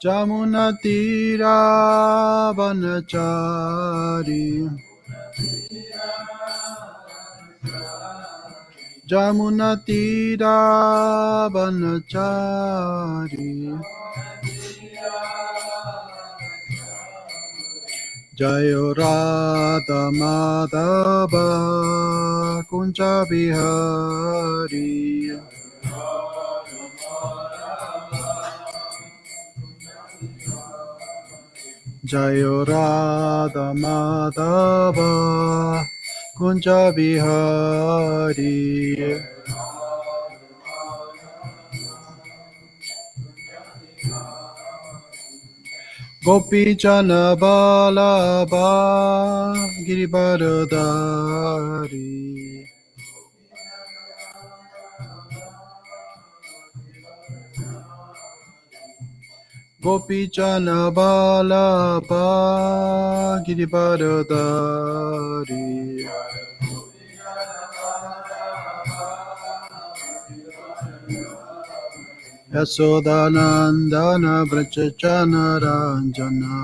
Jamunatira Vanachari Jamunatira Vanachari Jayo Radha Madhava Kunja Bihari Jayo Radha Madhava Kunja Bihari Gopi Jana Balaba Giribaradari Gopi Jana Balaba Giribaradari Yasodanandana Vrachachana Ranjana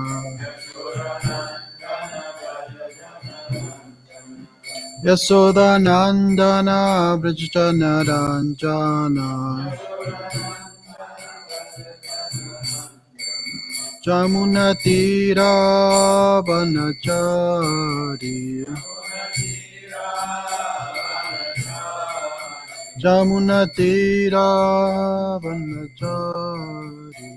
Yasodanandana Vrachachana Ranjana Jamunatira Vanachari Jamunatira Vanachari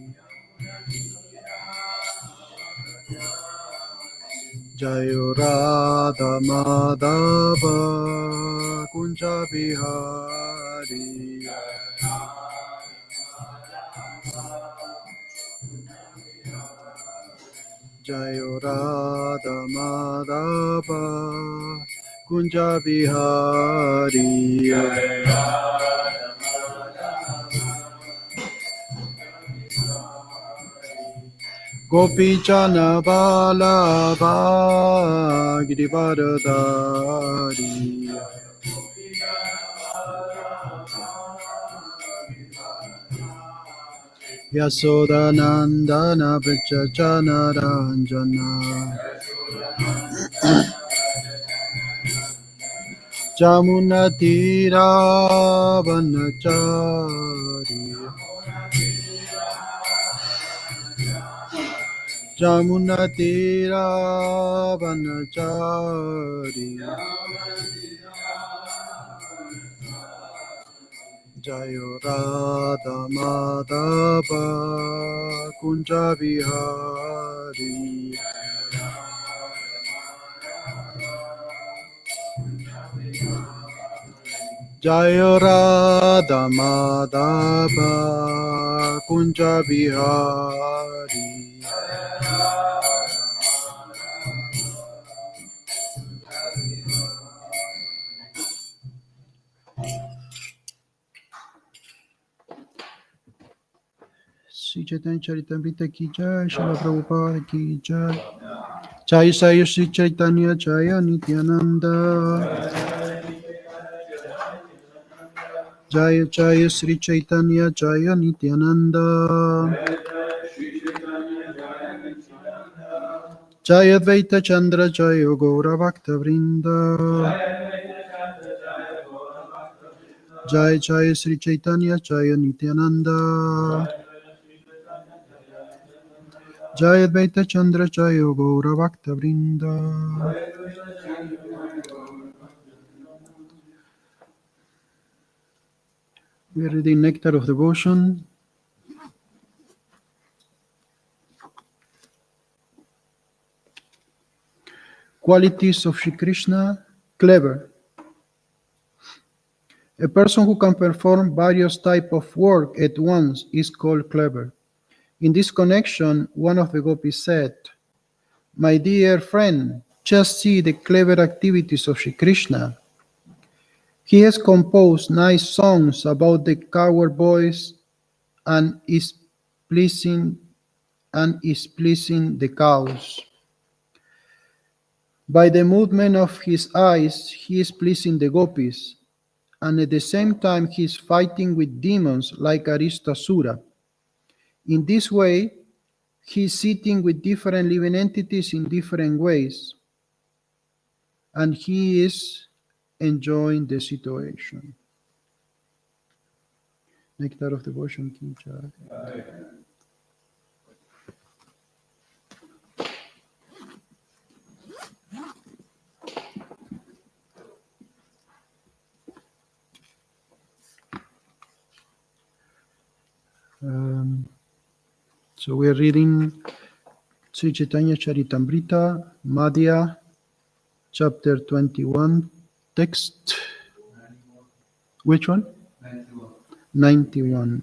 Jayo Radha Madhava Kunja Bihari Jayo Radha Madhava Kunja Bihari Gopi Jana Balaba Giribaradari Yasodanandana Vrachachana Ranjana Jamunatira Vanachari Jamunatira Vanachari Jayo Radha Madhava Kunja Bihari Jayo Radha Madhava Kunja Bihari Sri Chaitanya Caritamrta ki jai, Srila Prabhupada ki jai. Jai Sai Sri Chaitanya Jaya Nityananda. Jaya Jaya Sri Chaitanya Jaya Nityananda. Jaya Advaita Chandra Jaya Gaura Bhakta Vrinda. Jaya Jaya Sri Chaitanya Jaya Nityananda. Jaya Advaita Chandra Jaya Gaura Bhakta Vrinda. We are reading Nectar of Devotion. Qualities of Shri Krishna, clever. A person who can perform various types of work at once is called clever. In this connection, one of the gopis said, "My dear friend, just see the clever activities of Shri Krishna. He has composed nice songs about the cowherd boys and is pleasing the cows. By the movement of his eyes, he is pleasing the gopis, and at the same time he is fighting with demons like Aristasura. In this way, He's sitting with different living entities in different ways, and he is enjoying the situation. Nectar of Devotion, Kincha. So we're reading Sri Chaitanya Caritamrta Madhya, chapter 21, text. Which one? 91.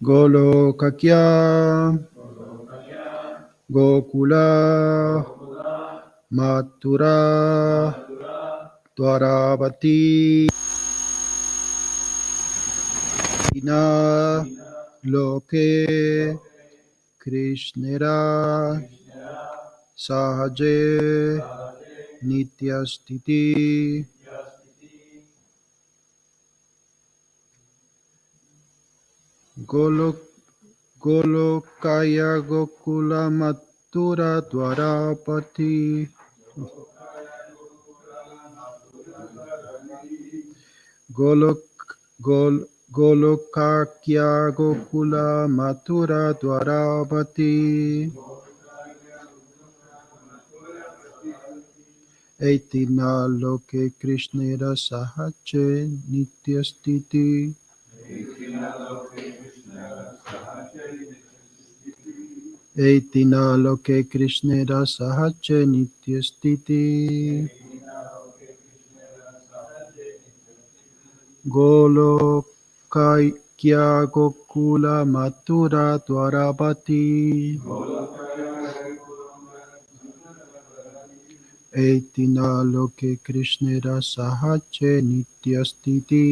Golokakya Gokula Mathura Dwaravati Ina Loke Krishnera Sahaje Nityastiti Golokaya Gokula Mathura Dwarapati Golokakya Gokula Mathura Dwarapati Eitina Loke Krishnera Sahache Nityastiti Eitina Loke Krishnera Sahache Nityastiti Golokaya Gokula Mathura Dwarapati Eitina Loke Krishnera Sahache Nityastiti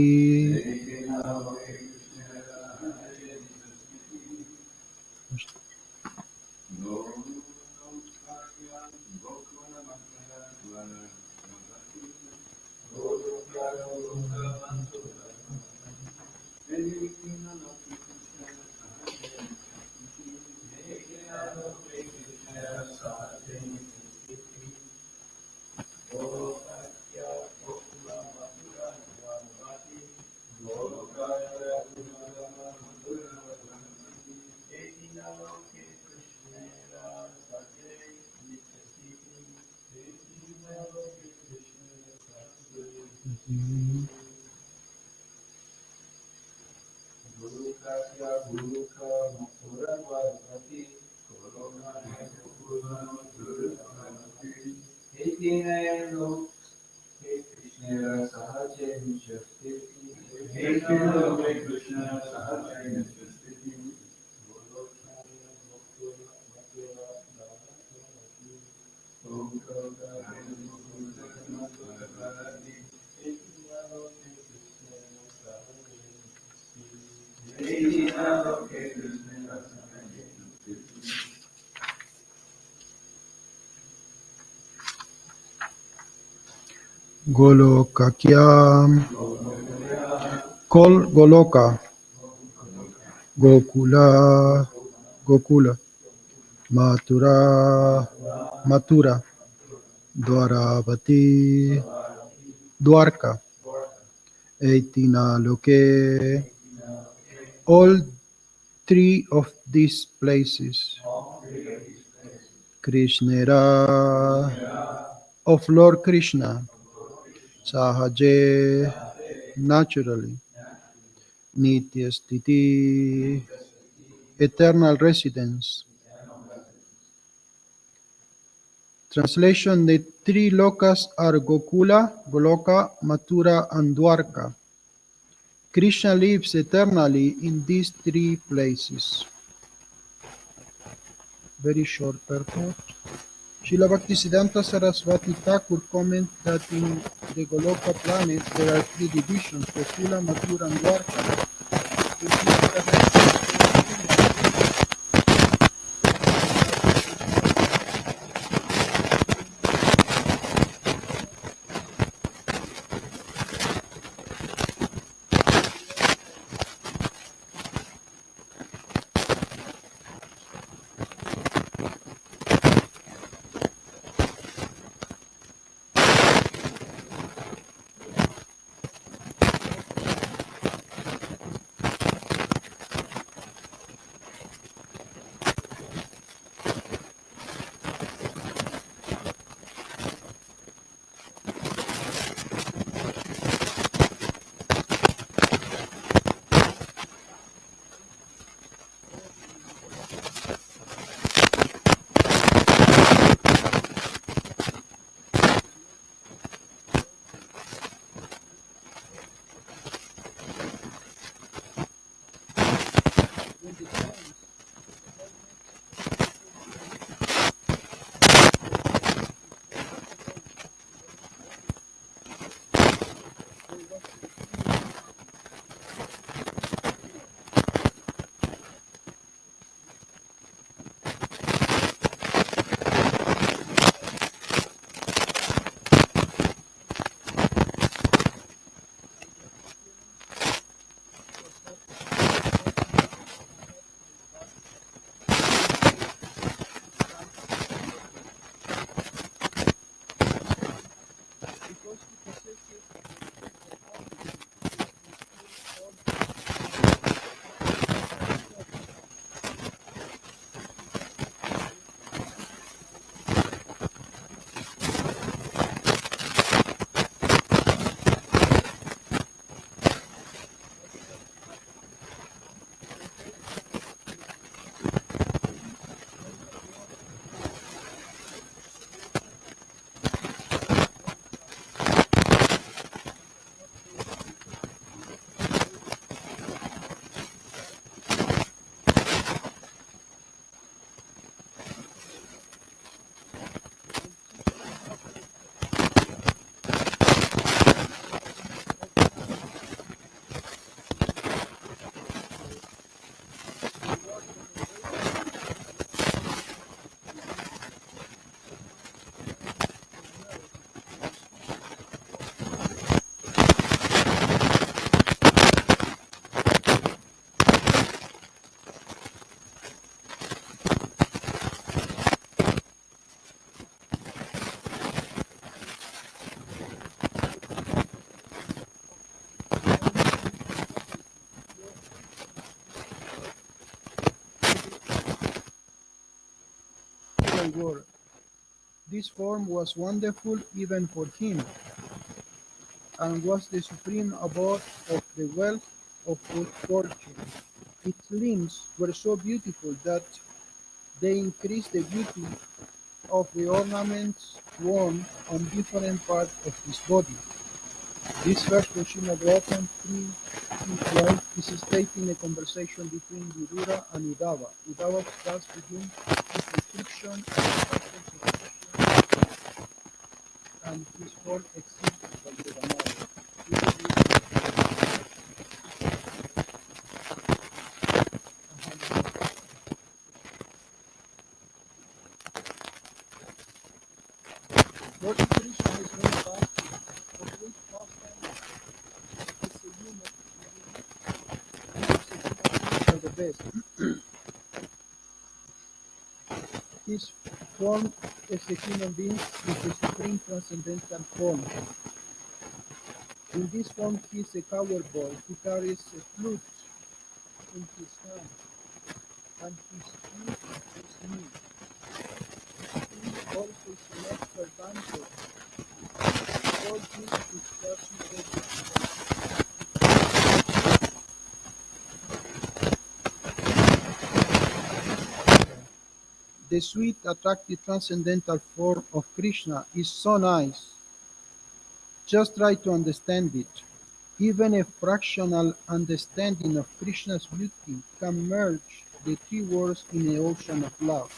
Golokakya Goloka Gokula Mathura Dwaravati Dwarka Eitina Loke. All three of these places, Krishnera of Lord Krishna, Sahaje naturally, Nityastiti eternal residence. Translation: the three lokas are Gokula, Goloka, Mathura, and Dwarka. Krishna lives eternally in these three places. Very short purport. Srila Bhaktisiddhanta Saraswati Thakur comments that in the Goloka planet there are three divisions, Gokula, Mathura, and Dwarka. the world. This form was wonderful even for him, and was the supreme abode of the wealth of good fortune. Its limbs were so beautiful that they increased the beauty of the ornaments worn on different parts of his body. This first version of the Open 3 is stating a conversation between Vidura and Uddhava. Uddhava thus begins his description of the personification and his whole existence of the Ramayana. Lord Krishna is very fast, of which pastime is a human for the best. His form as a human being is the supreme transcendental form. In this form he is a cowboy who carries a flute in his hand, and his flute is new. He also is an expert dancer. All this is just the sweet, attractive, transcendental form of Krishna is so nice. Just try to understand it. Even a fractional understanding of Krishna's beauty can merge the three worlds in an ocean of love.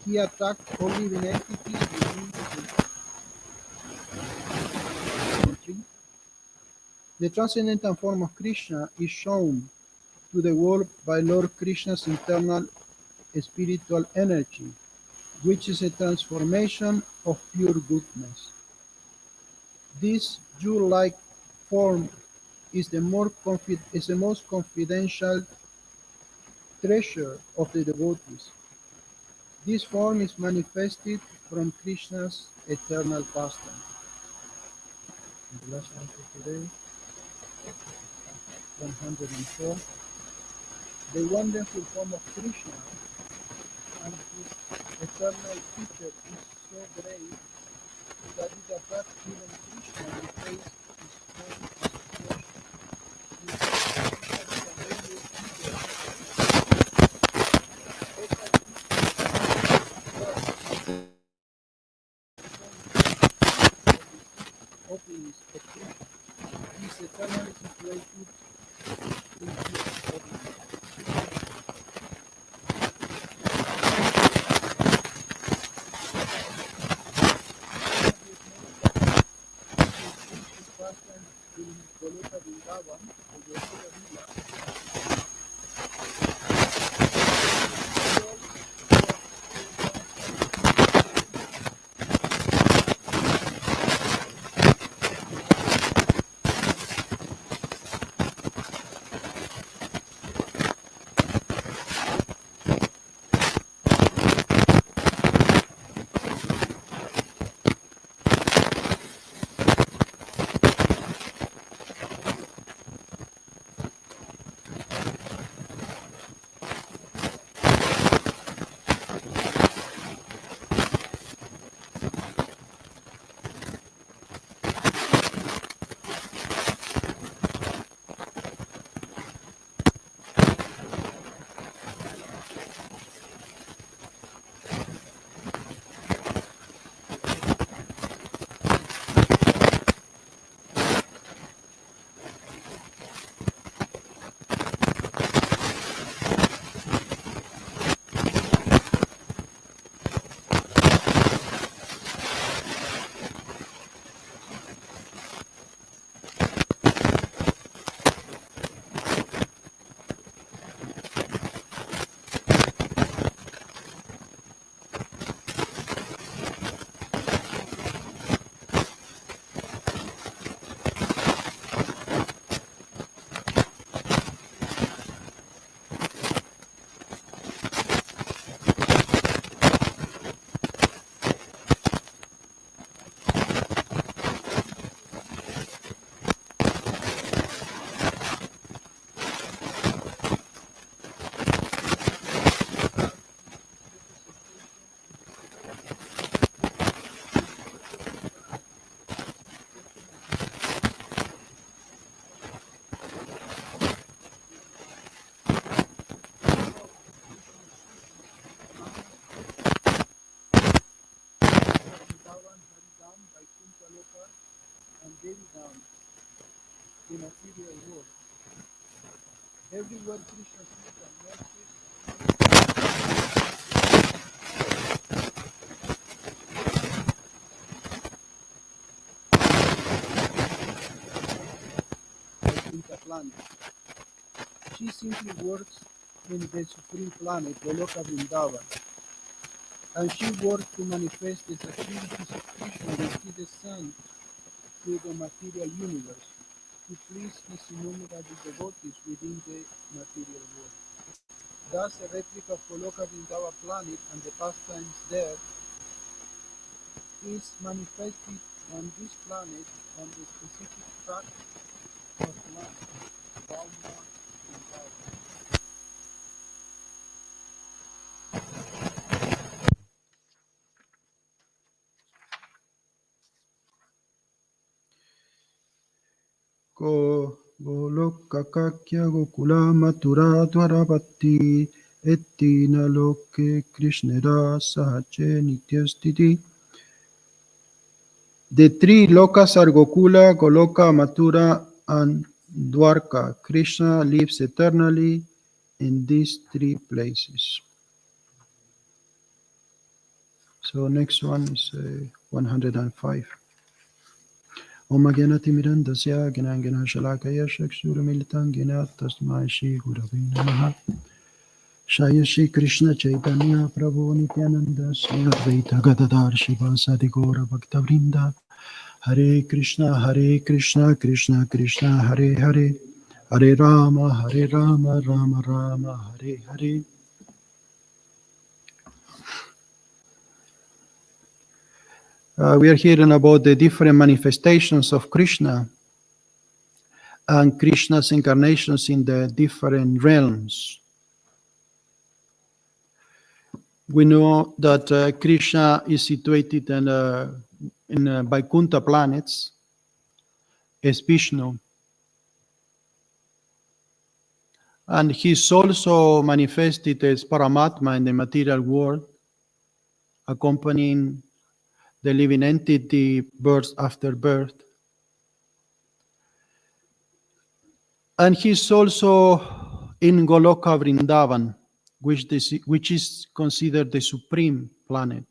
He attacked all living entities within the tree. The transcendental form of Krishna is shown to the world by Lord Krishna's internal spiritual energy, which is a transformation of pure goodness. This jewel-like form is the most confidential treasure of the devotees. This form is manifested from Krishna's eternal pastime. The last one for today, 104. The wonderful form of Krishna and his eternal teacher is so great that it attracts even Krishna to face his own openings of Krishna. He is eternally situated in his body. down the material world. Everywhere Krishna sees and mercies in the planet. She simply works in the supreme planet, Goloka Vrindavan, and she works to manifest the activities of Krishna when he descends to the material universe to please his innumerable devotees within the material world. Thus, a replica of Goloka Vrindavan planet and the pastimes there is manifested on this planet on the specific track of land, Bauma Vrindavan. Golokakakya Gokula Mathura Dwarapati Ettina Loke Krishnera Sahache Nityastiti. The three lokas are Gokula, Goloka, Mathura, and Dwarka. Krishna lives eternally in these three places. So next one is 105. Om Gyanati Mirandasya Gyanangana Shalakaya Shakshurumilitan Gyana Tasmai Shri Gurave Namaha. Shaya Shri Krishna Chaitanya Prabhu Nityananda Shri Advaita Gadadhar Shivasadi Gaura Bhaktavrinda. Hare Krishna Krishna Krishna Hare Hare Hare Rama Rama Rama Hare Hare. We are hearing about the different manifestations of Krishna and Krishna's incarnations in the different realms. We know that Krishna is situated in Vaikuntha planets as Vishnu. And he's also manifested as Paramatma in the material world, accompanying the living entity birth after birth. And he's also in Goloka Vrindavan, which is considered the supreme planet.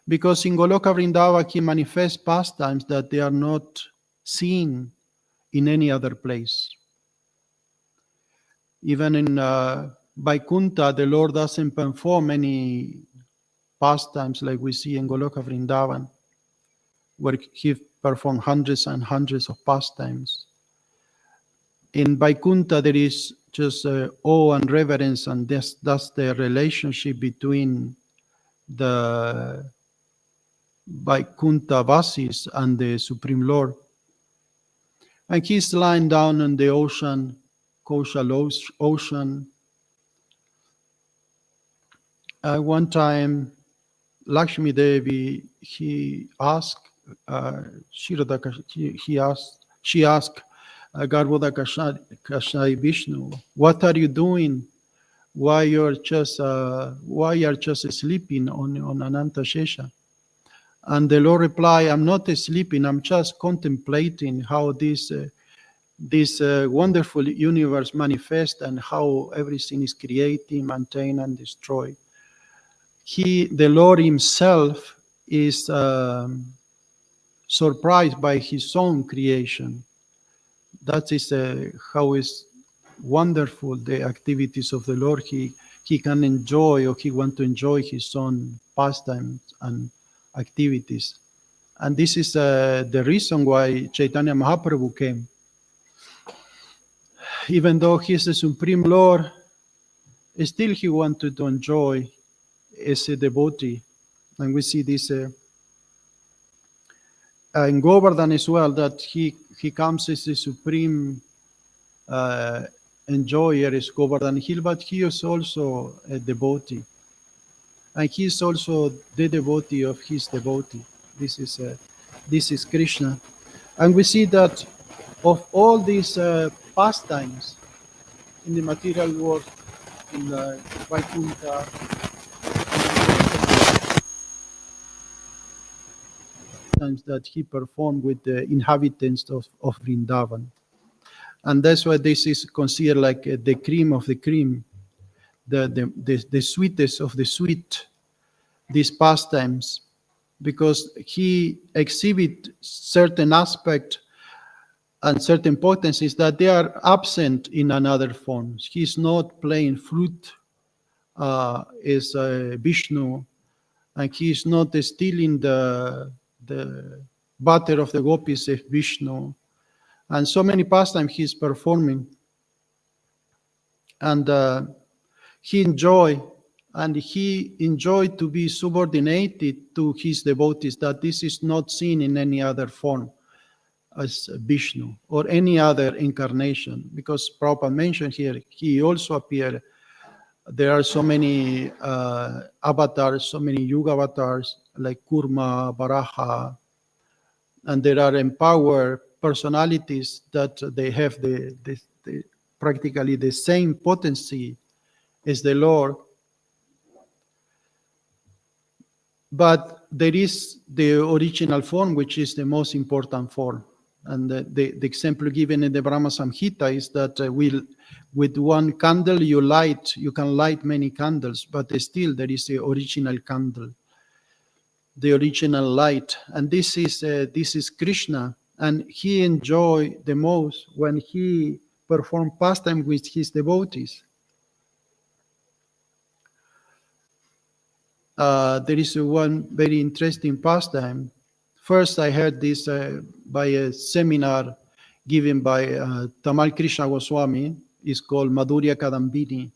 Because in Goloka Vrindavan he manifests pastimes that they are not seen in any other place. Even in Vaikuntha, the Lord doesn't perform any pastimes like we see in Goloka Vrindavan, where he performed hundreds and hundreds of pastimes. In Vaikuntha, there is just awe and reverence, and that's the relationship between the Vaikuntha Vasis and the Supreme Lord. And he's lying down on the ocean, Koshal Ocean. One time, Lakshmi Devi, she asked Garbhoda Kashai Vishnu, what are you doing? Why you're just sleeping on Ananta Shesha? And the Lord replied, I'm not sleeping, I'm just contemplating how this wonderful universe manifests and how everything is created, maintained, and destroyed. The Lord himself is surprised by his own creation. That is how is wonderful the activities of the Lord. He can enjoy, or he wants to enjoy his own pastimes and activities. And this is the reason why Chaitanya Mahaprabhu came. Even though he is the Supreme Lord, still he wanted to enjoy as a devotee. And we see this in Govardhan as well, that he comes as the supreme enjoyer as Govardhan Hill, but he is also a devotee. And he is also the devotee of his devotee. This is Krishna. And we see that of all these pastimes in the material world, in the Vaikuntha, pastimes that he performed with the inhabitants of Vrindavan. And that's why this is considered like the cream of the cream, the sweetest of the sweet, these pastimes, because he exhibit certain aspect and certain potencies that they are absent in another forms. He's not playing fruit as Vishnu, and he's not stealing the butter of the gopis as Vishnu. And so many pastimes he's performing. And he enjoyed to be subordinated to his devotees, that this is not seen in any other form as Vishnu or any other incarnation, because Prabhupada mentioned here, he also appeared. There are so many avatars, so many yuga avatars like Kurma, Varaha, and there are empowered personalities that they have the practically the same potency as the Lord. But there is the original form, which is the most important form. And the example given in the Brahma Samhita is that with one candle you can light many candles, but still there is the original candle, the original light. And this is Krishna, and he enjoyed the most when he performed pastime with his devotees. There is one very interesting pastime. First, I heard this by a seminar given by Tamal Krishna Goswami. It's called Madhurya Kadambini.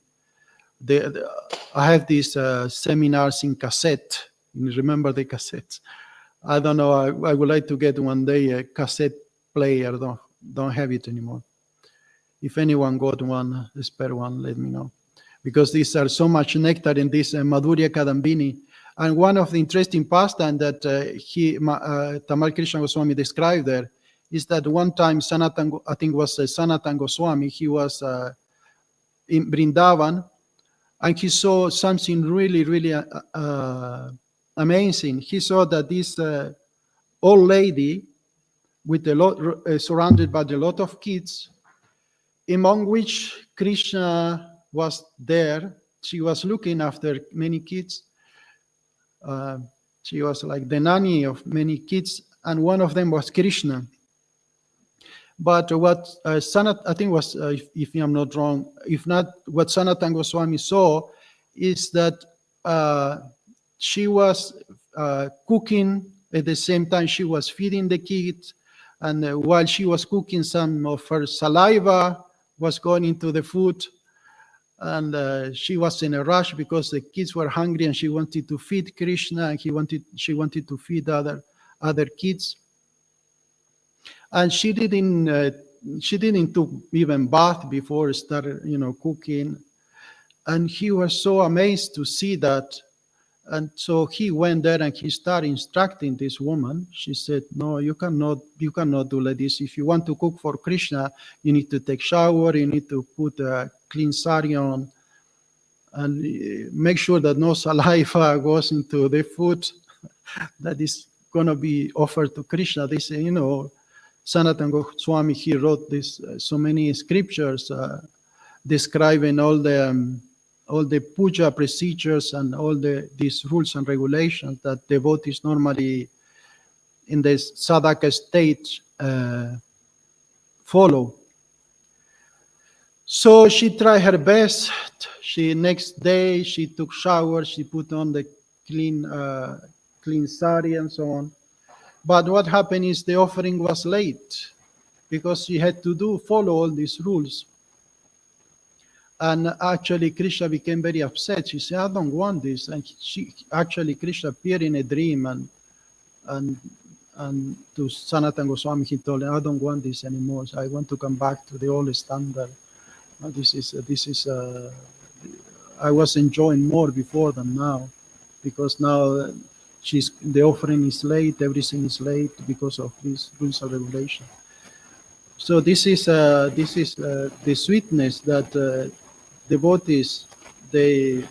I have these seminars in cassette. You remember the cassettes? I don't know. I would like to get one day a cassette player. Don't have it anymore. If anyone got one, a spare one, let me know. Because these are so much nectar in this Madhurya Kadambini. And one of the interesting pastime that Tamal Krishna Goswami described there is that one time Sanatan Goswami, he was in Vrindavan, and he saw something really, really amazing. He saw that this old lady with a lot, surrounded by a lot of kids, among which Krishna was there. She was looking after many kids. She was like the nanny of many kids, and one of them was Krishna. But what I think was, if I'm not wrong, if not, what Sanatan Goswami saw is that she was cooking at the same time she was feeding the kids, and while she was cooking, some of her saliva was going into the food. And she was in a rush because the kids were hungry, and she wanted to feed Krishna, and she wanted to feed other kids. And she didn't took even bath before started, cooking. And he was so amazed to see that. And so he went there and he started instructing this woman. She said, "No, you cannot do like this. If you want to cook for Krishna, you need to take shower, you need to put a clean sari on, and make sure that no saliva goes into the food that is going to be offered to Krishna." This, Sanatan Goswami, he wrote this so many scriptures describing all the puja procedures and all these rules and regulations that devotees normally in the sadhaka state follow. So she tried her best. Next day she took shower, she put on the clean sari and so on. But what happened is the offering was late because she had to follow all these rules. And actually, Krishna became very upset. She said, "I don't want this." And Krishna appeared in a dream, and to Sanatan Goswami, he told him, "I don't want this anymore. So I want to come back to the old standard. I was enjoying more before than now, because now the offering is late, everything is late because of these rules and regulations." So this is the sweetness that devotees they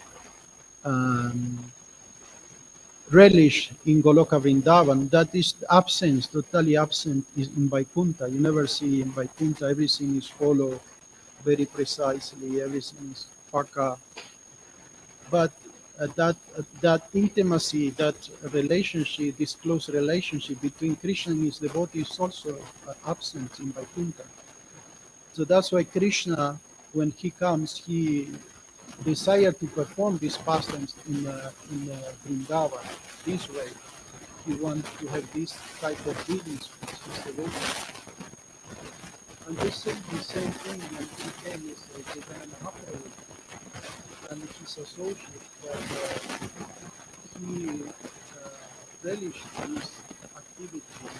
relish in Goloka Vrindavan that is absent, totally absent in Vaikuntha. You never see in Vaikuntha, everything is followed very precisely, everything is paka. But that intimacy, that relationship, this close relationship between Krishna and his devotee is also absent in Vaikuntha. So that's why Krishna, when he comes, he desire to perform these pastimes in Vrindavan this way. He wants to have this type of dealings with his devotees. And this is the same thing when he came with Chaitanya Mahaprabhu and his associate, that he relished these activities,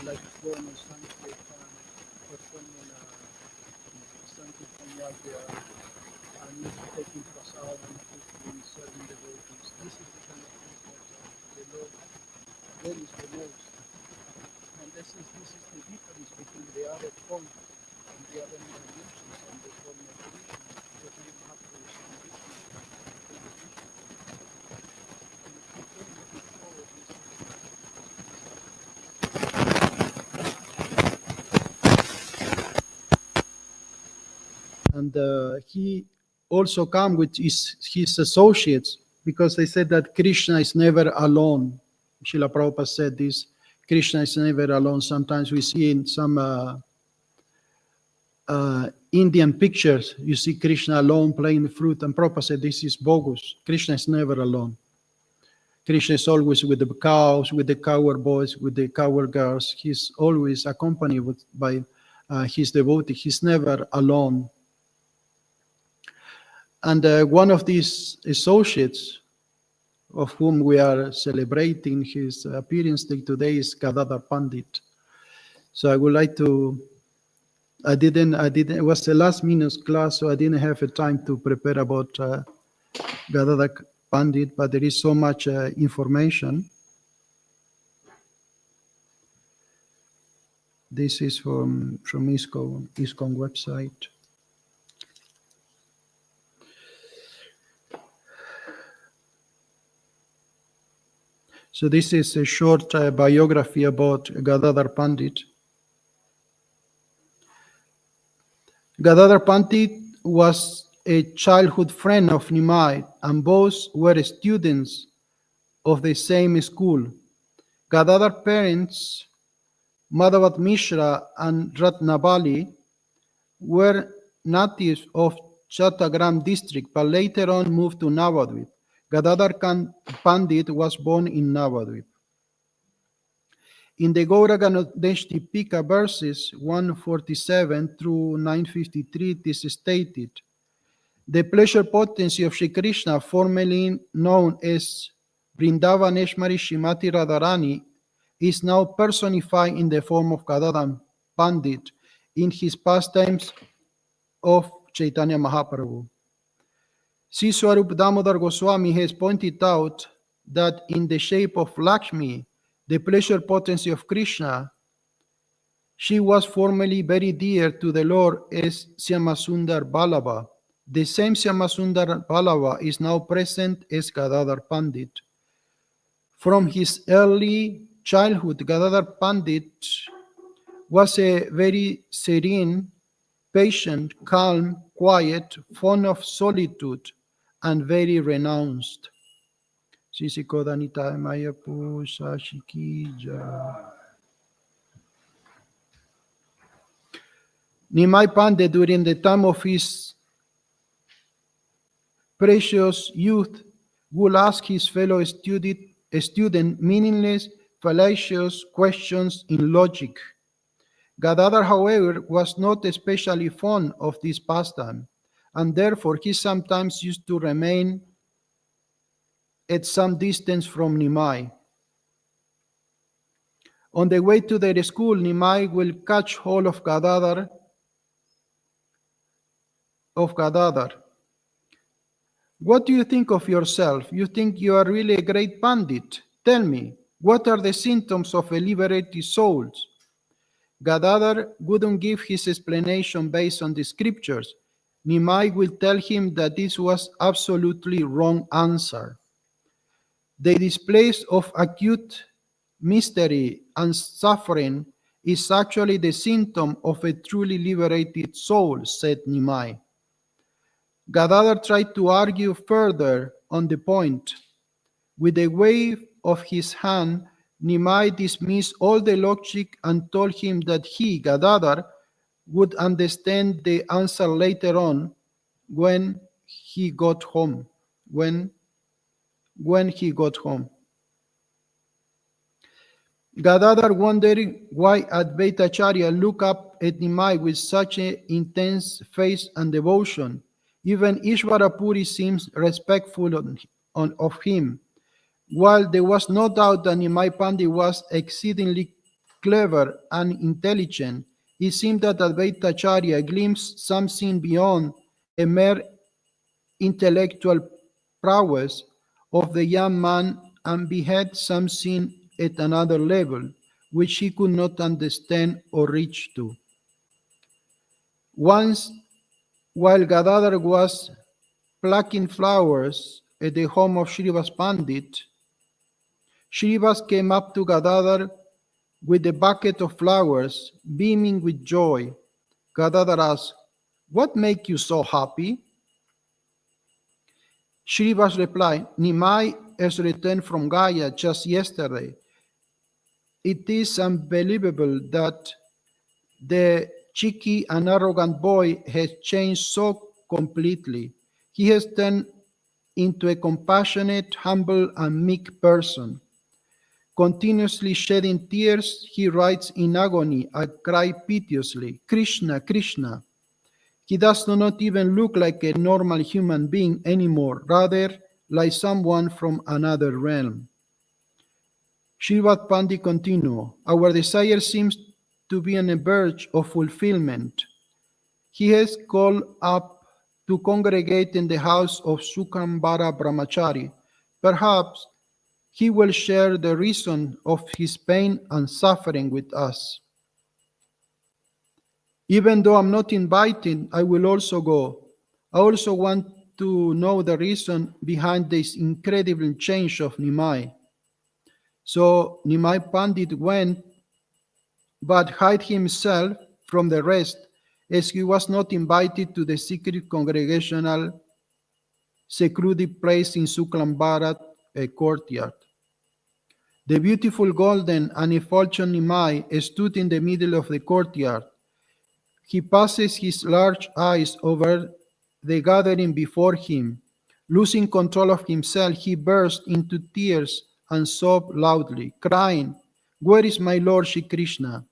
like going on Sankirtan, performing Sankirtan Madhya, and taking prasad and cooking, serving devotees. This is the kind of things that the Lord relished the most. And this is the difference between the other forms and the other religions and the form of Krishna. Chaitanya Mahaprabhu is some different from Krishna. And he came before this. And he also come with his associates, because they said that Krishna is never alone. Srila Prabhupada said this, Krishna is never alone. Sometimes we see in some Indian pictures, you see Krishna alone playing the flute, and Prabhupada said this is bogus. Krishna is never alone. Krishna is always with the cows, with the cowherd boys, with the cowherd girls. He's always accompanied by his devotee. He's never alone. And one of these associates, of whom we are celebrating his appearance day today, is Gadadhar Pandit. So I would like to, it was the last minute class, so I didn't have a time to prepare about Gadadhar Pandit, but there is so much information. This is from ISKCON website. So this is a short biography about Gadadhar Pandit. Gadadhar Pandit was a childhood friend of Nimai, and both were students of the same school. Gadadhar's parents, Madhavat Mishra and Ratnabali, were natives of Chattagram district, but later on moved to Navadvip. Gadadhar Pandit was born in Navadvip. In the Gauraganodeshtipika verses 147 through 953, it is stated, the pleasure potency of Sri Krishna, formerly known as Vrindavaneshmari Shrimati Radharani, is now personified in the form of Gadadhar Pandit in his pastimes of Chaitanya Mahaprabhu. Sri Swarup Damodar Goswami has pointed out that in the shape of Lakshmi, the pleasure potency of Krishna, she was formerly very dear to the Lord as Syamasundar Balava. The same Syamasundar Balava is now present as Gadadhar Pandit. From his early childhood, Gadadhar Pandit was a very serene, patient, calm, quiet, fond of solitude, and very renounced. Sisikodanita Mayapu Sashikija. Nimai Pandit, during the time of his precious youth, would ask his fellow student meaningless, fallacious questions in logic. Gadadhar, however, was not especially fond of this pastime, and therefore he sometimes used to remain at some distance from Nimai. On the way to their school, Nimai will catch hold of Gadadhar. What do you think of yourself? You think you are really a great pandit? Tell me, what are the symptoms of a liberated soul? Gadadhar wouldn't give his explanation based on the scriptures. Nimai will tell him that this was absolutely wrong answer. The display of acute mystery and suffering is actually the symptom of a truly liberated soul, said Nimai. Gadadhar tried to argue further on the point. With a wave of his hand, Nimai dismissed all the logic and told him that he, Gadadhar, would understand the answer later on when he got home. When he got home. Gadadhar, wondering why Advaitacharya looked up at Nimai with such an intense face and devotion. Even Ishvarapuri seems respectful of him. While there was no doubt that Nimai Pandit was exceedingly clever and intelligent, it seemed that Advaitacharya glimpsed something beyond a mere intellectual prowess of the young man and beheld something at another level, which he could not understand or reach to. Once, while Gadadhar was plucking flowers at the home of Shrivas Pandit, Shrivas came up to Gadadhar with a bucket of flowers, beaming with joy. Gadadhar asked, "What makes you so happy?" Shrivas replied, "Nimai has returned from Gaya just yesterday. It is unbelievable that the cheeky and arrogant boy has changed so completely. He has turned into a compassionate, humble, and meek person. Continuously shedding tears, he writes in agony and cries piteously, 'Krishna, Krishna.' He does not even look like a normal human being anymore, rather like someone from another realm." Shrivat Pandit continued, "Our desire seems to be on the verge of fulfillment. He has called up to congregate in the house of Sukambara Brahmachari. Perhaps he will share the reason of his pain and suffering with us. Even though I'm not invited, I will also go. I also want to know the reason behind this incredible change of Nimai." So Nimai Pandit went, but hid himself from the rest, as he was not invited to the secret congregational secluded place in Suklambarat courtyard. The beautiful golden and effulgent Nimai stood in the middle of the courtyard. He passes his large eyes over the gathering before him. Losing control of himself, he burst into tears and sobbed loudly, crying, "Where is my Lord Shri Krishna?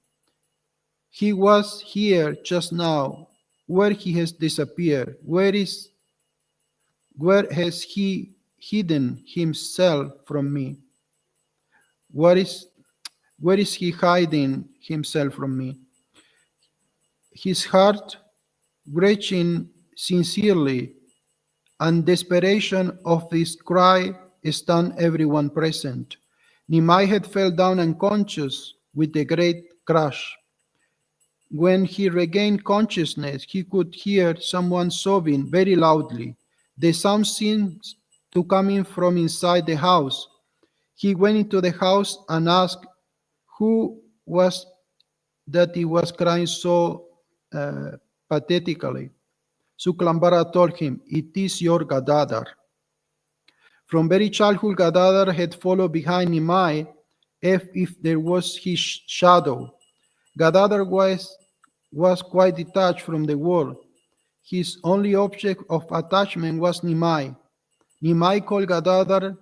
He was here just now. Where he has disappeared? Where has he hidden himself from me? Where is he hiding himself from me?" His heart, wrenching sincerely, and desperation of this cry stunned everyone present. Nimai had fell down unconscious with a great crash. When he regained consciousness, he could hear someone sobbing very loudly. The sound seemed to come in from inside the house. He went into the house and asked who was that he was crying so pathetically. Suklambara told him, "It is your Gadadhar." From very childhood, Gadadhar had followed behind Nimai as if there was his shadow. Gadadhar was quite detached from the world. His only object of attachment was Nimai. Nimai called Gadadhar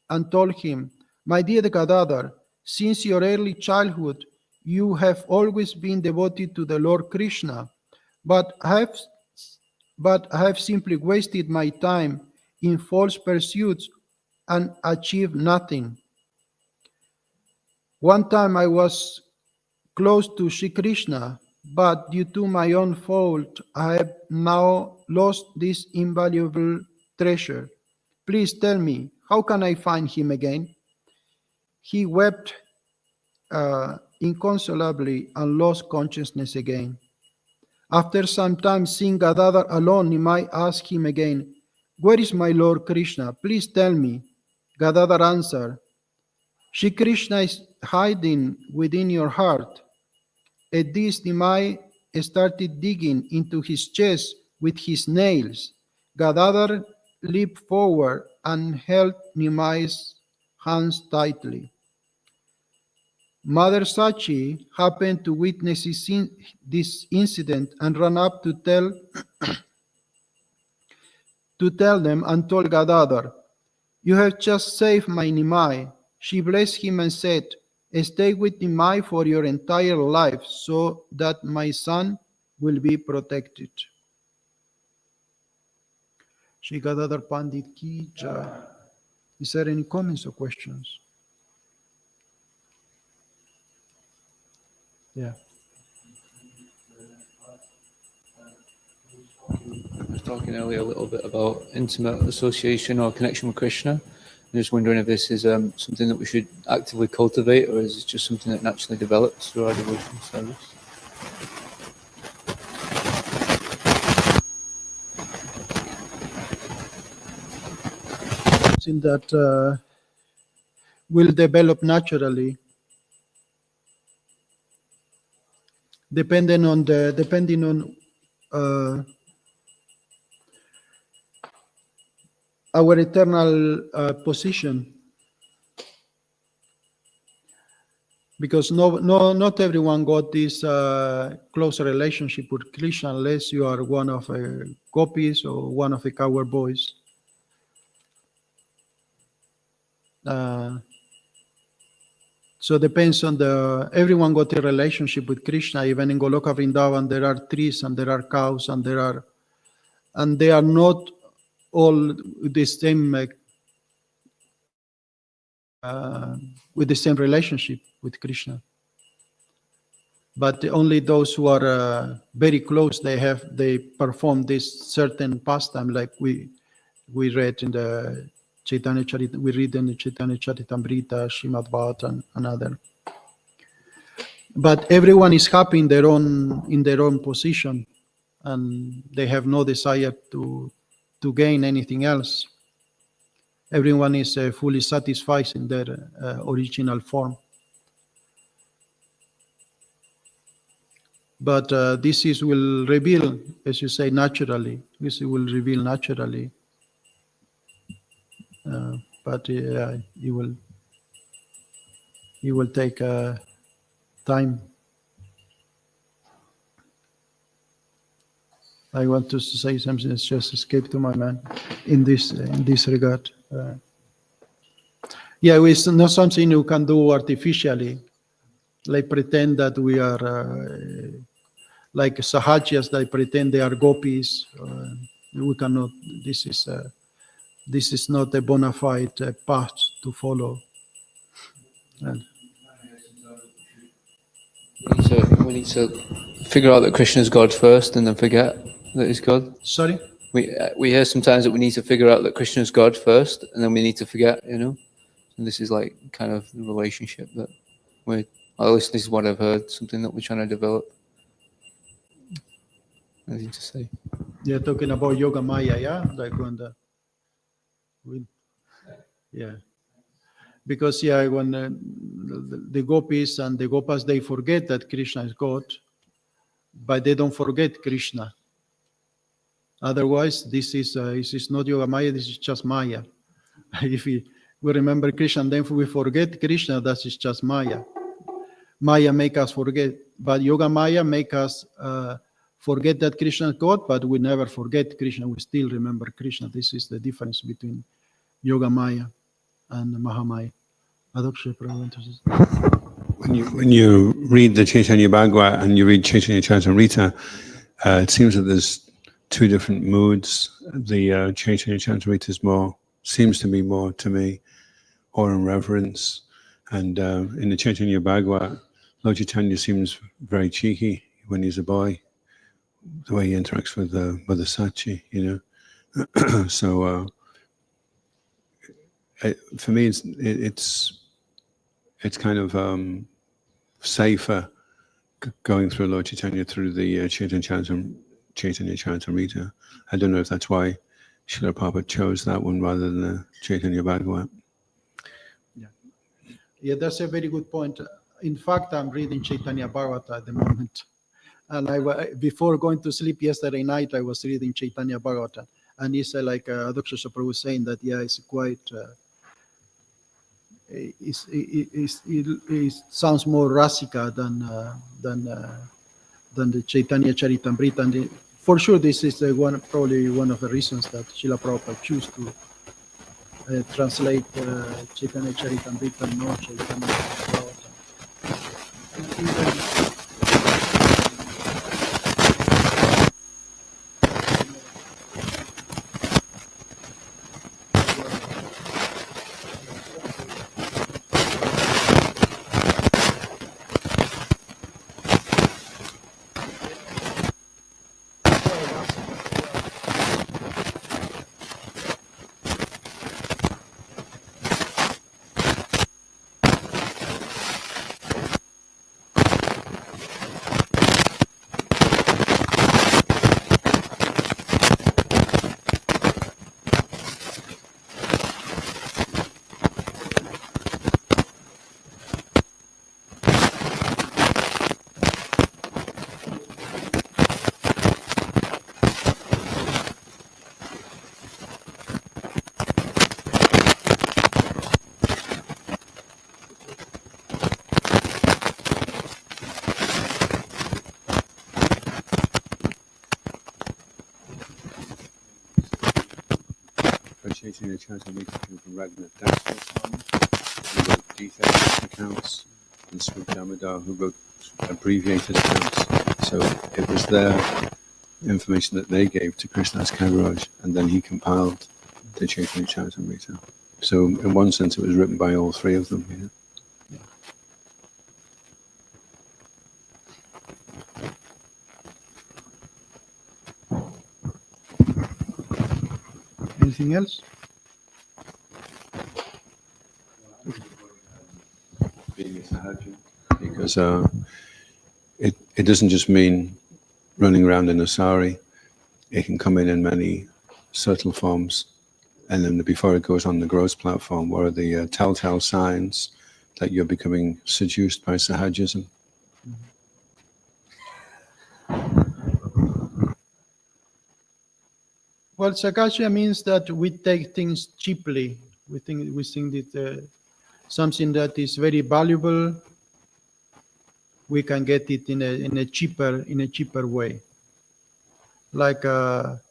and told him, "My dear Gadadhar, since your early childhood, you have always been devoted to the Lord Krishna, but I have simply wasted my time in false pursuits and achieved nothing. One time I was close to Sri Krishna, but due to my own fault, I have now lost this invaluable treasure. Please tell me, how can I find him again?" He wept inconsolably and lost consciousness again. After some time seeing Gadadhar alone, Nimai asked him again, "Where is my Lord Krishna? Please tell me." Gadadhar answered, "Shri Krishna is hiding within your heart." At this, Nimai started digging into his chest with his nails. Gadadhar leaped forward and held Nimai's hands tightly. Mother Sachi happened to witness this incident and ran up to tell them and told Gadadhar, "You have just saved my Nimai." She blessed him and said, "Stay with Nimai for your entire life so that my son will be protected." Shri Gadadhar Pandit Ki Jai. Is there any comments or questions? Yeah. I was talking earlier a little bit about intimate association or connection with Krishna. I'm just wondering if this is something that we should actively cultivate, or is it just something that naturally develops through our devotional service? Something that will develop naturally, depending on our eternal position, because not everyone got this close relationship with Krishna unless you are one of the gopis or one of the cowherd boys. So depends on everyone got a relationship with Krishna. Even in Goloka Vrindavan, there are trees and there are cows and they are not all the same with the same relationship with Krishna. But only those who are very close, they perform this certain pastime, like we read in the Chaitanya we read in the Chaitanya Caritamrta, Srimad Bhagavatam, and other. But everyone is happy in their own position, and they have no desire to gain anything else. Everyone is fully satisfied in their original form. But this will reveal, as you say, naturally. This will reveal naturally. But it will take time. I want to say something that's just escaped to my mind in this regard. It's not something you can do artificially, like pretend that we are like Sahajas, they pretend they are gopis. We cannot. This is not a bona fide path to follow. We need to figure out that Krishna is God first, and then forget that he's God. Sorry? We hear sometimes that we need to figure out that Krishna is God first, and then we need to forget, And this is like kind of the relationship that at least this is what I've heard, something that we're trying to develop. Anything to say? You're talking about Yoga Maya, yeah? Like when because when the gopis and the gopas, they forget that Krishna is God, but they don't forget Krishna. Otherwise, this is not Yoga Maya, this is just Maya. If we remember Krishna and then we forget Krishna, that is just Maya. Maya make us forget, but Yoga Maya make us forget that Krishna is God, but we never forget Krishna, we still remember Krishna. This is the difference between Yoga Maya and Mahamaya. When you read the Chaitanya Bhagavata and you read Chaitanya Caritamrta, it seems that there's two different moods. The Chaitanya Caritamrta seems to be more to me, or in reverence. And in the Chaitanya Bhagavata, Lord Chaitanya seems very cheeky when he's a boy, the way he interacts with Mother Sachi, So for me, it's kind of safer going through Lord Chaitanya through the Chaitanya Caritamrta. I don't know if that's why Srila Prabhupada chose that one rather than the Chaitanya Bhagavat. Yeah, that's a very good point. In fact, I'm reading Chaitanya Bhagavata at the moment. And before going to sleep yesterday night, I was reading Chaitanya Bhagavata. And it's like Dr. Prabhu was saying that, yeah, it's quite, it sounds more Rasika than the Chaitanya Caritamrta. And for sure, this is probably one of the reasons that Srila Prabhupada chose to translate Chaitanya Caritamrta and not Chaitanya Bhagavata. Chaitanya Caritamrta came from Raghunath Das Goswami, who wrote detailed accounts, and Swarup Damodar, who wrote abbreviated accounts. So it was their information that they gave to Krishnadas Kaviraj, and then he compiled the Chaitanya Caritamrta. So in one sense, it was written by all three of them. Yeah. Anything else? Being a sahaja, because it doesn't just mean running around in a sari. It can come in many subtle forms, and then before it goes on the gross platform, what are the telltale signs that you're becoming seduced by sahajism? Well, Sakasya means that we take things cheaply. We think that something that is very valuable, we can get it in a cheaper way. Like for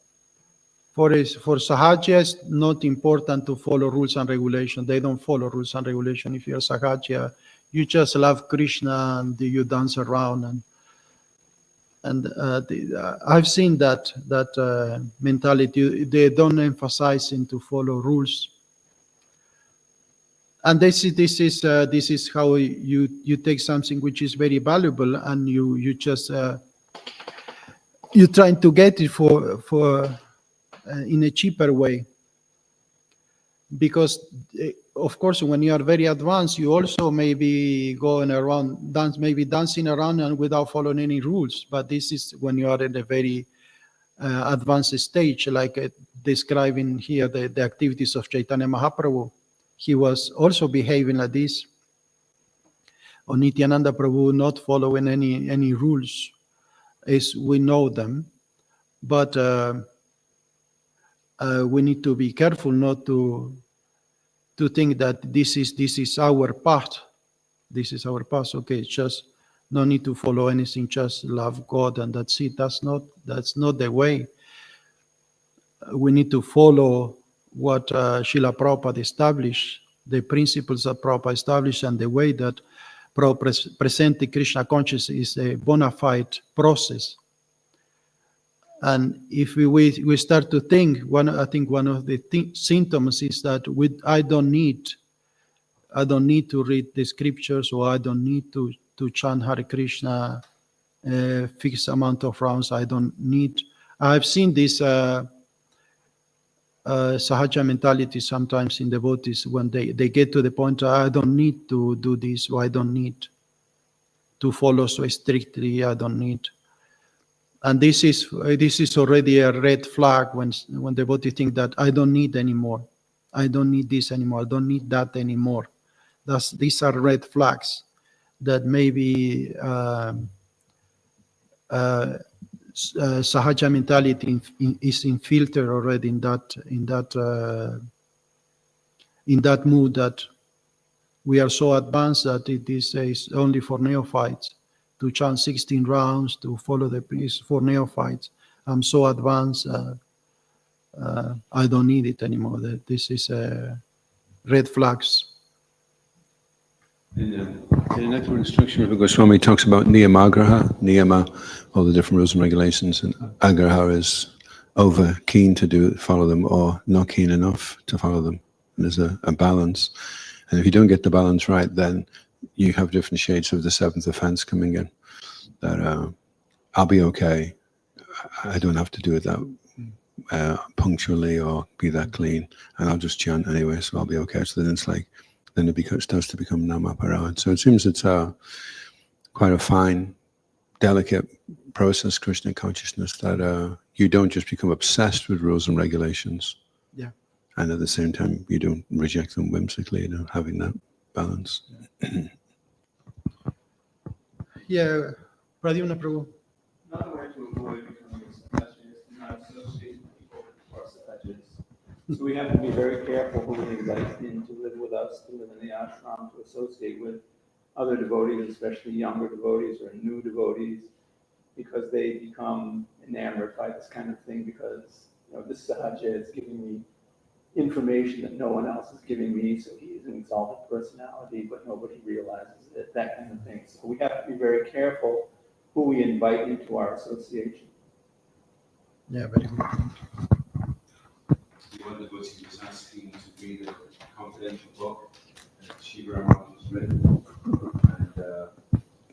Sahaja, it's not important to follow rules and regulations. They don't follow rules and regulations. If you're Sahaja, you just love Krishna and you dance around and I've seen that mentality. They don't emphasize to follow rules, and this is how you take something which is very valuable and you just you're trying to get it for in a cheaper way. Because of course, when you are very advanced, you also may be going around, dancing around and without following any rules. But this is when you are in a very advanced stage, like describing here the activities of Chaitanya Mahaprabhu. He was also behaving like this. Or Nityananda Prabhu not following any rules, as we know them. But we need to be careful not to think that this is our path. This is our path. Okay, just no need to follow anything. Just love God and that's it. That's not the way. We need to follow what Srila Prabhupada established, the principles that Prabhupada established, and the way that Prabhupada presented Krishna consciousness is a bona fide process. And if we start to think, I think one of the symptoms is that I don't need to read the scriptures, or I don't need to chant Hare Krishna fixed amount of rounds. I've seen this sahaja mentality sometimes in devotees when they get to the point, I don't need to do this, or I don't need to follow so strictly. I don't need. And this is already a red flag when devotee think that I don't need anymore. I don't need this anymore. I don't need that anymore. These are red flags that maybe sahaja mentality is infiltrated already in that mood that we are so advanced that it is only for neophytes to chant 16 rounds, to follow the priest for neophytes. I'm so advanced, I don't need it anymore. That this is red flags. In the Nectar instruction of Goswami talks about niyamagraha, niyama, all the different rules and regulations, and agraha is over keen to follow them, or not keen enough to follow them. And there's a balance. And if you don't get the balance right, then you have different shades of the seventh offense coming in. That I'll be okay. I don't have to do it that punctually or be that clean, and I'll just chant anyway, so I'll be okay. So then it's like, then it starts to become namaparad. So it seems it's quite a fine, delicate process, Krishna consciousness, that you don't just become obsessed with rules and regulations. Yeah. And at the same time, you don't reject them whimsically, having that balance. Yeah, Pradyumna Prabhu. Another way to avoid becoming a sahaja is to not associate with people who are sahajas. So we have to be very careful who we invite in to live with us, to live in the ashram, to associate with other devotees, especially younger devotees or new devotees, because they become enamored by this kind of thing, because this sahaja is giving me information that no one else is giving me, so he is an exalted personality, but nobody realizes it, that kind of thing. So we have to be very careful who we invite into our association. Yeah, very good. One devotee was asking to read a confidential book that Shiva Rama was written. And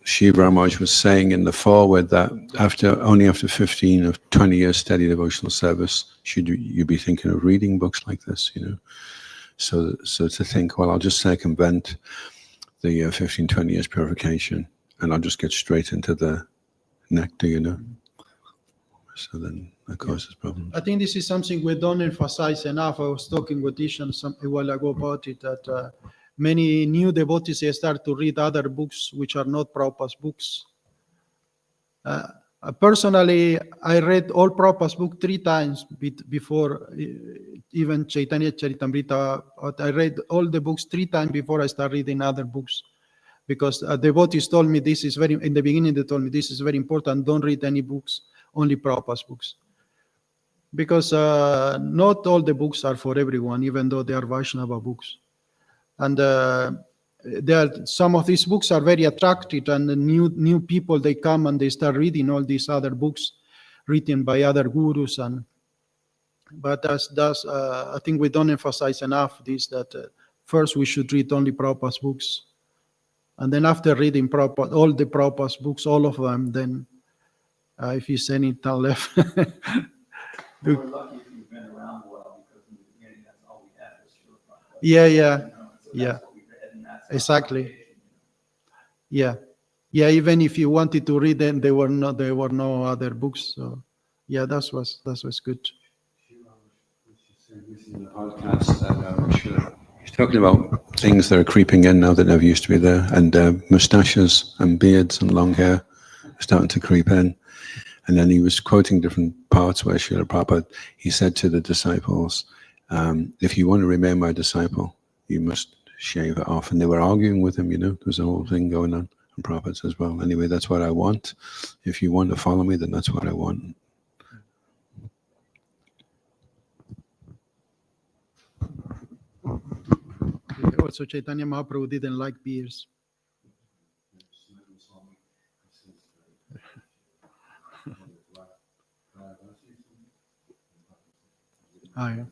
Shiva Rama was saying in the foreword that only after 15 or 20 years steady devotional service should you be thinking of reading books like this, So to think, well, I'll just circumvent the 15, 20 years purification, and I'll just get straight into the nectar, So then that causes problems. I think this is something we don't emphasize enough. I was talking with Ishan a while ago about it, that many new devotees start to read other books which are not Prabhupada's books. Personally, I read all Prabhupada's book 3 times before even Chaitanya Caritamrta. I read all the books 3 times before I start reading other books, because devotees told me in the beginning they told me this is very important. Don't read any books, only Prabhupada's books. Because not all the books are for everyone, even though they are Vaishnava books. And some of these books are very attractive, and the new people, they come and they start reading all these other books written by other gurus. But I think we don't emphasize enough this, that first we should read only Prabhupada's books. And then after reading all the Prabhupada's books, all of them, then if there's any time left. We're lucky if you've been around a while, because in the beginning, that's all we had was Srila Prabhupada. Yeah. So Yeah. that's what we read, and that's Exactly. Yeah. Even if you wanted to read them, there were no other books. So yeah, that was good. In the podcast that he's talking about things that are creeping in now that never used to be there, and mustaches and beards and long hair are starting to creep in. And then he was quoting different parts where Srila Prabhupada, he said to the disciples, if you want to remain my disciple, you must shave it off. And they were arguing with him, there was a whole thing going on. And Prabhupada says, well, anyway, that's what I want. If you want to follow me, then that's what I want. Also, Chaitanya Mahaprabhu didn't like beers. Yeah.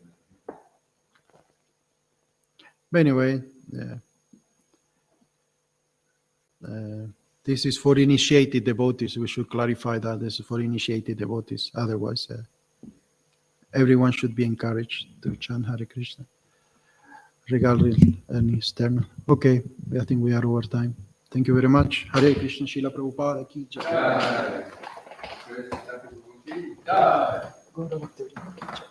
But anyway, this is for initiated devotees. We should clarify that this is for initiated devotees. Otherwise, everyone should be encouraged to chant Hare Krishna, regardless any external. Okay, I think we are over time. Thank you very much. Hare Krishna, Srila Prabhupada ki jai. Gaura Bhakta Vrinda ki jai.